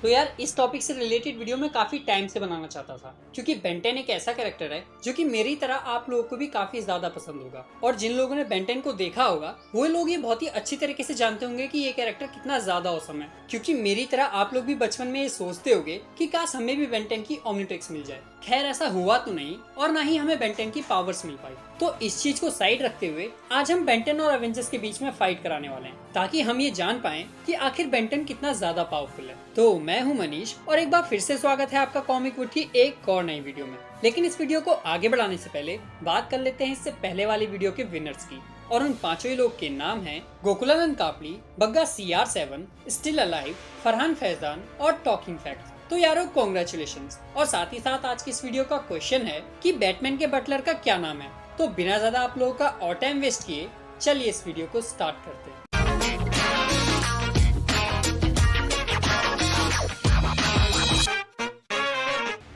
तो यार इस टॉपिक से रिलेटेड वीडियो मैं काफी टाइम से बनाना चाहता था, क्योंकि बेंटेन एक ऐसा कैरेक्टर है जो कि मेरी तरह आप लोगों को भी काफी ज्यादा पसंद होगा। और जिन लोगों ने बेंटेन को देखा होगा वो लोग ये बहुत ही अच्छी तरीके से जानते होंगे कि ये कैरेक्टर कितना ज्यादा औसम है। क्योंकि मेरी तरह आप लोग भी बचपन में ये सोचते होंगे कि काश हमें भी बेंटेन की ओमनिट्रिक्स मिल जाए। खैर ऐसा हुआ तो नहीं, और ना ही हमें बेंटेन की पावर्स मिल पाई। तो इस चीज को साइड रखते हुए आज हम बेंटेन और एवेंजर्स के बीच में फाइट कराने वाले हैं, ताकि हम ये जान पाएं कि आखिर बेंटेन कितना ज्यादा पावरफुल है। तो मैं हूं मनीष और एक बार फिर से स्वागत है आपका कॉमिक वुड की एक और नई वीडियो में। लेकिन इस वीडियो को आगे बढ़ाने से पहले बात कर लेते हैं इससे पहले वाली वीडियो के विनर्स की। और उन पांचों ही लोग के नाम हैं Gokulanand Kapdi, Bagga CR7, still alive, Farhan Faizan और टॉकिंग फैक्ट्स। तो यारो कॉन्ग्रेचुलेशंस। और साथ ही साथ आज की इस वीडियो का क्वेश्चन है कि बैटमैन के बटलर का क्या नाम है। तो बिना ज्यादा आप लोगों का और टाइम वेस्ट किए चलिए इस वीडियो को स्टार्ट करते हैं।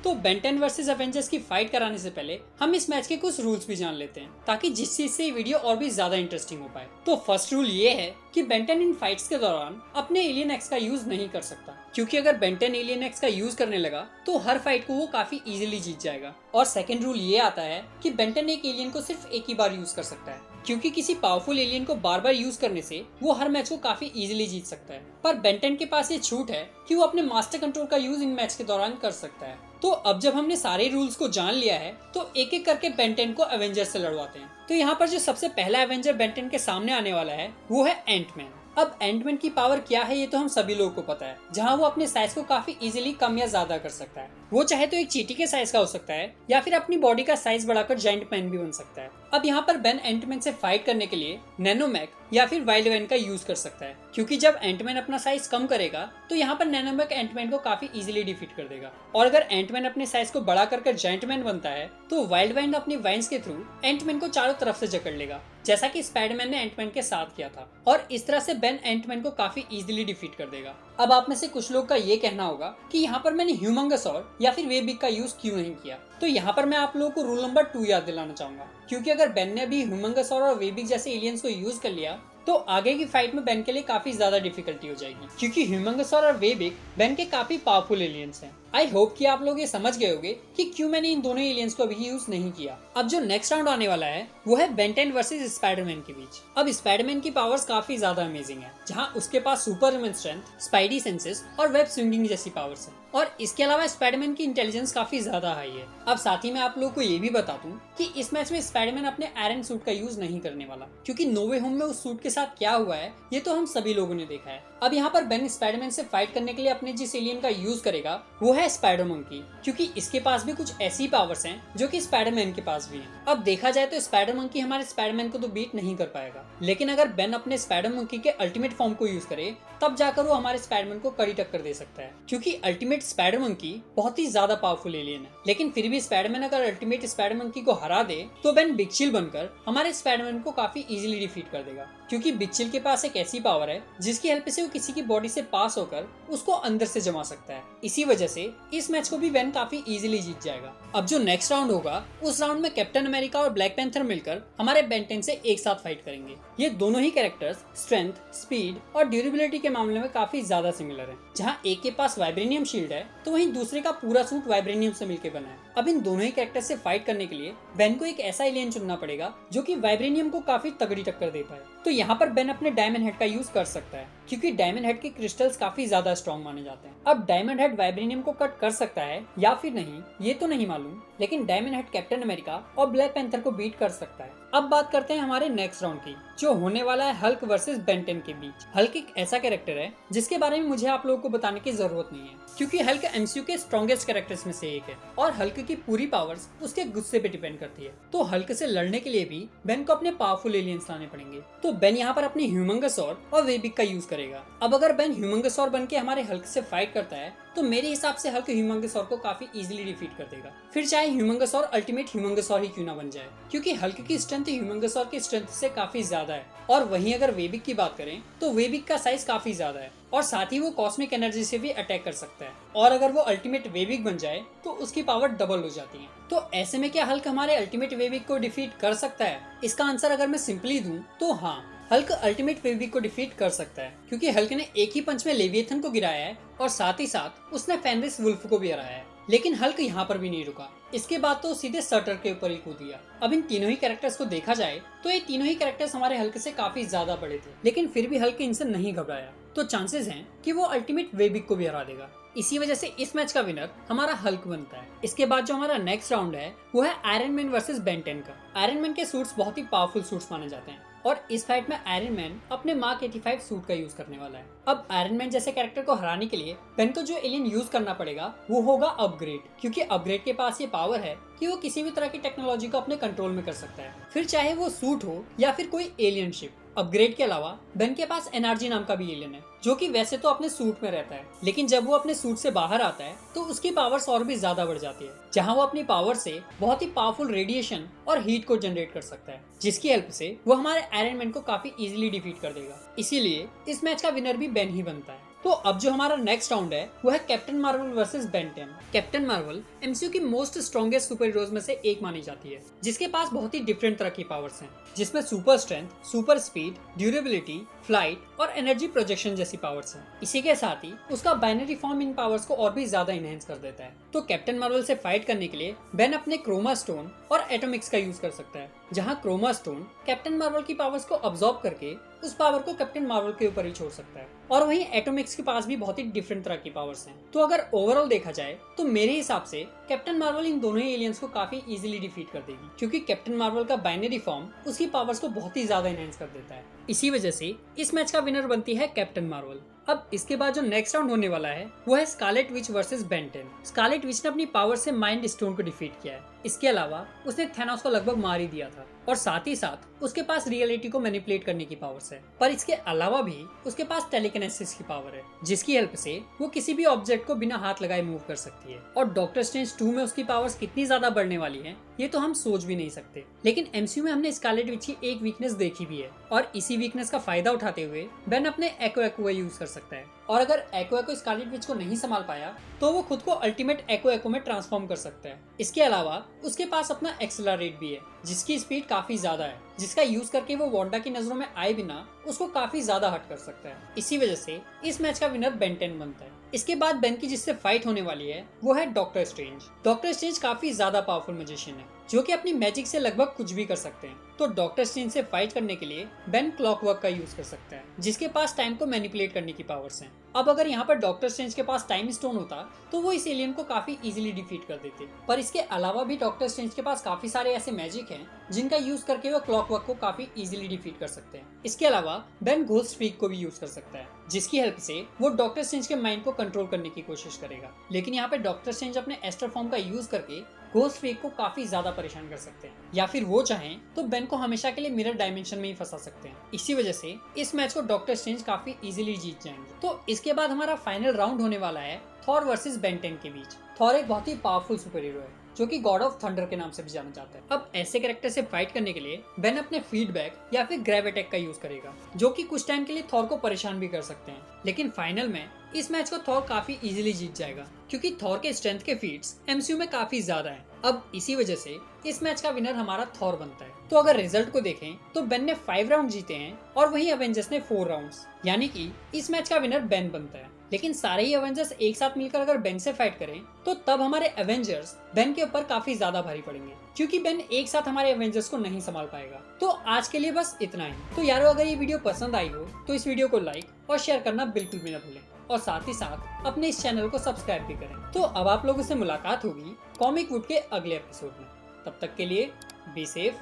तो बेंटेन वर्सेस एवेंजर्स की फाइट कराने से पहले हम इस मैच के कुछ रूल्स भी जान लेते हैं, ताकि जिस चीज से ये वीडियो और भी ज्यादा इंटरेस्टिंग हो पाए। तो फर्स्ट रूल ये है कि बेंटेन इन फाइट्स के दौरान अपने एलियन एक्स का यूज नहीं कर सकता, क्योंकि अगर बेंटेन एलियन एक्स का यूज करने लगा तो हर फाइट को वो काफी इजीली जीत जाएगा। और सेकंड रूल ये आता है कि बेंटेन एक एलियन को सिर्फ एक ही बार यूज कर सकता है, क्योंकि किसी पावरफुल एलियन को बार बार यूज करने से वो हर मैच को काफी इजीली जीत सकता है। पर बेंटेन के पास ये छूट है कि वो अपने मास्टर कंट्रोल का यूज इन मैच के दौरान कर सकता है। तो अब जब हमने सारे रूल्स को जान लिया है तो एक एक करके बेंटेन को एवेंजर से लड़वाते हैं। तो यहाँ पर जो सबसे पहला एवेंजर बेंटेन के सामने आने वाला है वो है एंटमैन। अब एंटमैन की पावर क्या है ये तो हम सभी लोगों को पता है, जहाँ वो अपने साइज को काफी इजीली कम या ज्यादा कर सकता है। वो चाहे तो एक चींटी के साइज का हो सकता है या फिर अपनी बॉडी का साइज बढ़ाकर जायंट मैन भी बन सकता है। अब यहाँ पर बेन एंटमैन से फाइट करने के लिए नैनोमैक या फिर वाइल्ड वैन का यूज कर सकता है, क्योंकि जब एंटमैन अपना साइज कम करेगा तो यहाँ पर नैनोमैक एंटमैन को काफी इजीली डिफीट कर देगा। और अगर एंटमैन अपने साइज को बड़ा कर जायंट मैन बनता है तो वाइल्ड वैन अपनी वाइन्स के थ्रू एंटमैन को चारों तरफ से जकड़ लेगा, जैसा कि स्पाइडरमैन ने एंटमैन के साथ किया था। और इस तरह से बेन एंटमैन को काफी इजीली डिफीट कर देगा। अब आप में से कुछ लोग का ये कहना होगा कि यहाँ पर मैंने ह्यूमंगसॉर या फिर वेबिक का यूज क्यों नहीं किया। तो यहाँ पर मैं आप लोगों को रूल नंबर 2 याद दिलाना चाहूंगा, क्योंकि अगर बेन ने भी ह्यूमंगसॉर और वेबिक जैसे एलियंस को यूज कर लिया तो आगे की फाइट में बेन के लिए काफी ज्यादा डिफिकल्टी हो जाएगी, क्योंकि ह्यूमंगसॉर और वेबिक बेन के काफी पावरफुल एलियंस हैं। आई होप कि आप लोग ये समझ गए होंगे कि क्यों मैंने इन दोनों एलियंस को अभी यूज नहीं किया। अब जो नेक्स्ट राउंड आने वाला है वो है बेंटेन वर्सेस स्पाइडरमैन के बीच। अब स्पाइडरमैन की पावर्स काफी ज्यादा अमेजिंग है, जहाँ उसके पास super human strength, spidey senses और वेब स्विंगिंग जैसी पावर्स हैं। और इसके अलावा स्पाइडरमैन की इंटेलिजेंस काफी ज्यादा हाई है। अब साथ ही मैं आप लोगों को ये भी बता दूं कि इस मैच में स्पाइडरमैन अपने आयरन सूट का यूज नहीं करने वाला, क्योंकि नो वे होम में उस सूट के साथ क्या हुआ है ये तो हम सभी लोगों ने देखा है। अब यहाँ पर बेन स्पाइडरमैन से फाइट करने के लिए अपने जिस एलियन का यूज करेगा वो है स्पाइडर मंकी, क्योंकि इसके पास भी कुछ ऐसी पावर्स हैं जो कि स्पाइडरमैन के पास भी हैं। अब देखा जाए तो स्पाइडर मंकी हमारे स्पाइडरमैन को तो बीट नहीं कर पाएगा, लेकिन अगर बेन अपने स्पाइडर मंकी के अल्टीमेट फॉर्म को यूज करे तब जाकर वो हमारे स्पाइडरमैन को कड़ी टक्कर दे सकता है, क्योंकि अल्टीमेट स्पाइडर मंकी बहुत ही ज्यादा पावरफुल एलियन है। लेकिन फिर भी स्पाइडरमैन अगर अल्टीमेट स्पाइडर मंकी को हरा दे तो बेन बिग चिल बनकर हमारे स्पाइडरमैन को काफी इजीली डिफीट कर देगा, क्योंकि बिग चिल के पास एक ऐसी पावर है जिसकी हेल्प से वो किसी की बॉडी से पास होकर उसको अंदर से जमा सकता है। इसी वजह से इस मैच को भी बेन काफी इजीली जीत जाएगा। अब जो नेक्स्ट राउंड होगा उस राउंड में कैप्टन अमेरिका और ब्लैक पैंथर मिलकर हमारे बेंटेन से एक साथ फाइट करेंगे। ये दोनों ही कैरेक्टर्स स्ट्रेंथ, स्पीड और ड्यूरेबिलिटी के मामले में काफी ज्यादा सिमिलर हैं। जहां एक के पास वाइब्रेनियम शील्ड है तो वहीं दूसरे का पूरा सूट वाइब्रेनियम से मिलकर बना है। अब इन दोनों ही कैरेक्टर से फाइट करने के लिए बेन को एक ऐसा एलियन चुनना पड़ेगा जो कि वाइब्रेनियम को काफी तगड़ी टक्कर दे पाए। तो यहाँ पर बेन अपने डायमंड हेड का यूज कर सकता है, क्योंकि डायमंड हेड के क्रिस्टल्स काफी ज्यादा स्ट्रॉन्ग माने जाते हैं। अब डायमंड हेड वाइब्रेनियम को कट कर सकता है या फिर नहीं ये तो नहीं मालूम, लेकिन डायमंड हेड कैप्टन अमेरिका और ब्लैक पैंथर को बीट कर सकता है। अब बात करते हैं हमारे नेक्स्ट राउंड की, जो होने वाला है हल्क वर्सेस बेंटेन के बीच। हल्क एक ऐसा कैरेक्टर है जिसके बारे में मुझे आप लोगों को बताने की जरूरत नहीं है, क्योंकि हल्क एमसीयू के स्ट्रॉन्गेस्ट कैरेक्टर्स में से एक है और हल्क की पूरी पावर्स उसके गुस्से पे डिपेंड करती है। तो हल्क से लड़ने के लिए भी बेन को अपने पावरफुल एलियंस लाने पड़ेंगे। तो बेन यहाँ पर अपनी ह्यूमंगसॉर और वेबिक का यूज करेगा। अब अगर बेन ह्यूमंगसॉर बन के हमारे हल्क से फाइट करता है तो मेरे हिसाब से हल्क ह्यूमंगसॉर को काफी इजीली डिफीट कर देगा, फिर चाहे ह्यूमंगसॉर अल्टीमेट ह्यूमंगसॉर ही क्यों ना बन जाए, क्योंकि हल्क की स्ट्रेंथ ह्यूमंगसॉर की स्ट्रेंथ से काफी ज्यादा है। और वहीं अगर वेबिक की बात करें तो वेबिक का साइज काफी ज्यादा है और साथ ही वो कॉस्मिक एनर्जी से भी अटैक कर सकता है, और अगर वो अल्टीमेट वेबिक बन जाए तो उसकी पावर डबल हो जाती है। तो ऐसे में क्या हल्क हमारे अल्टीमेट वेबिक को डिफीट कर सकता है? इसका आंसर अगर मैं सिंपली दूं तो हाँ, हल्क अल्टीमेट वेबिक को डिफीट कर सकता है, क्योंकि हल्क ने एक ही पंच में लेविएथन को गिराया है और साथ ही साथ उसने फेनरिस वुल्फ को भी हराया है। लेकिन हल्क यहाँ पर भी नहीं रुका। इसके बाद तो सीधे सर्टर के ऊपर ही कूद दिया। अब इन तीनों ही कैरेक्टर्स को देखा जाए तो ये तीनों ही कैरेक्टर्स हमारे हल्क से काफी ज्यादा बड़े थे, लेकिन फिर भी हल्क इनसे नहीं घबराया। तो चांसेस हैं कि वो अल्टीमेट वेबिक को भी हरा देगा। इसी वजह से इस मैच का विनर हमारा हल्क बनता है। इसके बाद जो हमारा नेक्स्ट राउंड है वो है आयरन मैन वर्सेस बेन 10 का। आयरन मैन के सूट्स बहुत ही पावरफुल सूट्स माने जाते हैं और इस फाइट में आयरन मैन अपने मार्क 85 सूट का यूज करने वाला है। अब आयरन मैन जैसे कैरेक्टर को हराने के लिए बेन को जो एलियन यूज करना पड़ेगा वो होगा अपग्रेड, क्योंकि अपग्रेड के पास ये पावर है कि वो किसी भी तरह की टेक्नोलॉजी को अपने कंट्रोल में कर सकता है, फिर चाहे वो सूट हो या फिर कोई एलियन शिप। अपग्रेड के अलावा बेन के पास एनर्जी नाम का भी एलियन है, जो कि वैसे तो अपने सूट में रहता है, लेकिन जब वो अपने सूट से बाहर आता है तो उसकी पावर्स और भी ज्यादा बढ़ जाती है, जहां वो अपनी पावर से बहुत ही पावरफुल रेडिएशन और हीट को जनरेट कर सकता है, जिसकी हेल्प से वो हमारे आयरन मैन को काफी इजीली डिफीट कर देगा। इसीलिए इस मैच का विनर भी बेन ही बनता है। तो अब जो हमारा नेक्स्ट राउंड है वो है captain Marvel versus Ben 10। Captain Marvel MCU की मोस्ट स्ट्रॉन्गेस्ट सुपर हीरोज में से एक मानी जाती है, जिसके पास बहुत ही डिफरेंट तरह की पावर्स हैं, जिसमें super strength, super speed, durability, flight और एनर्जी प्रोजेक्शन जैसी पावर्स हैं। इसी के साथ ही उसका बाइनरी फॉर्म इन पावर्स को और भी ज्यादा इनहेंस कर देता है। तो कैप्टन मार्वल से फाइट करने के लिए बेन अपने क्रोमा स्टोन और एटॉमिक्स का यूज कर सकता है, जहां क्रोमा स्टोन कैप्टन मार्वल की पावर्स को अब्सॉर्ब करके उस पावर को कैप्टन मार्वल के ऊपर ही छोड़ सकता है, और वहीं एटॉमिक्स के पास भी बहुत ही डिफरेंट तरह की पावर्स हैं। तो अगर ओवरऑल देखा जाए तो मेरे हिसाब से कैप्टन मार्वल इन दोनों ही एलियंस को काफी इजीली डिफीट कर देगी, क्योंकि कैप्टन मार्वल का बाइनरी फॉर्म उसकी पावर्स को बहुत ही ज्यादा एनहांस कर देता है। इसी वजह से इस मैच का विनर बनती है कैप्टन मार्वल। अब इसके बाद जो नेक्स्ट राउंड होने वाला है वो है Scarlet Witch versus Ben 10। Scarlet Witch ने अपनी पावर से माइंड स्टोन को डिफीट किया है। इसके अलावा उसने थैनोस को लगभग मार ही दिया था, और साथ ही साथ उसके पास रियलिटी को मैनिपुलेट करने की पावर्स है। पर इसके अलावा भी उसके पास टेलीकिनेसिस की पावर है, जिसकी हेल्प से वो किसी भी ऑब्जेक्ट को बिना हाथ लगाए मूव कर सकती है। और डॉक्टर स्ट्रेंज 2 में उसकी पावर्स कितनी ज्यादा बढ़ने वाली है ये तो हम सोच भी नहीं सकते। लेकिन एमसीयू में हमने स्कारलेट विच की एक वीकनेस देखी भी है, और इसी वीकनेस का फायदा उठाते हुए बेन अपने एक्को यूज कर सकता है। और अगर एक्को स्कारलेट विच को नहीं संभाल पाया तो वो खुद को अल्टीमेट एक्को में ट्रांसफॉर्म कर सकता है। इसके अलावा उसके पास अपना एक्सेलरेट भी है, जिसकी स्पीड काफी ज्यादा है, जिसका यूज करके वो वांडा की नजरों में आए बिना उसको काफी ज्यादा हट कर सकता है। इसी वजह से इस मैच का विनर बेन 10 बनता है। इसके बाद बेन की जिससे फाइट होने वाली है वो है डॉक्टर स्ट्रेंज। डॉक्टर स्ट्रेंज काफी ज्यादा पावरफुल मैजिशियन है, जो कि अपनी मैजिक से लगभग कुछ भी कर सकते हैं। तो डॉक्टर स्ट्रेंज से फाइट करने के लिए बेन क्लॉकवर्क का यूज कर सकता है, जिसके पास टाइम को मैनिपुलेट करने की पावर्स हैं। अब अगर यहाँ पर डॉक्टर स्ट्रेंज के पास टाइम स्टोन होता तो वो इस एलियन को काफी इजीली डिफीट कर देते। पर इसके अलावा भी डॉक्टर स्ट्रेंज के पास काफी सारे ऐसे मैजिक हैं जिनका यूज करके वो क्लॉकवर्क को काफी इजीली डिफीट कर सकते हैं। इसके अलावा बेन घोस्ट स्पीक को भी यूज कर सकता है, जिसकी हेल्प से वो डॉक्टर स्ट्रेंज के माइंड को कंट्रोल करने की कोशिश करेगा। लेकिन यहाँ पे डॉक्टर स्ट्रेंज अपने एस्टर फॉर्म का यूज करके घोस्ट स्पीक को काफी ज्यादा परेशान कर सकते हैं, या फिर वो चाहें तो बेन को हमेशा के लिए मिरर डायमेंशन में ही फंसा सकते हैं। इसी वजह से इस मैच को डॉक्टर स्ट्रेंज काफी इजीली जीत जाएंगे। तो इसके बाद हमारा फाइनल राउंड होने वाला है थॉर वर्सेस बेन 10 के बीच। थॉर एक बहुत ही पावरफुल सुपर हीरो है, जो कि गॉड ऑफ थंडर के नाम से भी जाना जाता है। अब ऐसे कैरेक्टर से फाइट करने के लिए बेन अपने फीडबैक या फिर ग्रैब अटैक का यूज करेगा, जो कि कुछ टाइम के लिए थॉर को परेशान भी कर सकते हैं। लेकिन फाइनल में इस मैच को थॉर काफी इजीली जीत जाएगा, क्योंकि थॉर के स्ट्रेंथ के फीट्स एमसीयू में काफी ज्यादा हैं। अब इसी वजह से इस मैच का विनर हमारा थॉर बनता है। तो अगर रिजल्ट को देखें तो बेन ने 5 राउंड जीते हैं और वहीं एवेंजर्स ने 4 राउंड्स, यानी कि इस मैच का विनर बेन बनता है। लेकिन सारे ही एवेंजर्स एक साथ मिलकर अगर बेन से फाइट करें तो तब हमारे एवेंजर्स बेन के ऊपर काफी ज्यादा भारी पड़ेंगे, क्योंकि बेन एक साथ हमारे एवेंजर्स को नहीं संभाल पाएगा। तो आज के लिए बस इतना ही। तो यारो, अगर ये वीडियो पसंद आई हो तो इस वीडियो को लाइक और शेयर करना बिल्कुल भी न भूलें, और साथ ही साथ अपने इस चैनल को सब्सक्राइब भी करें। तो अब आप लोगों से मुलाकात होगी कॉमिक वुड के अगले एपिसोड में। तब तक के लिए बी सेफ,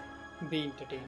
बी एंटरटेन।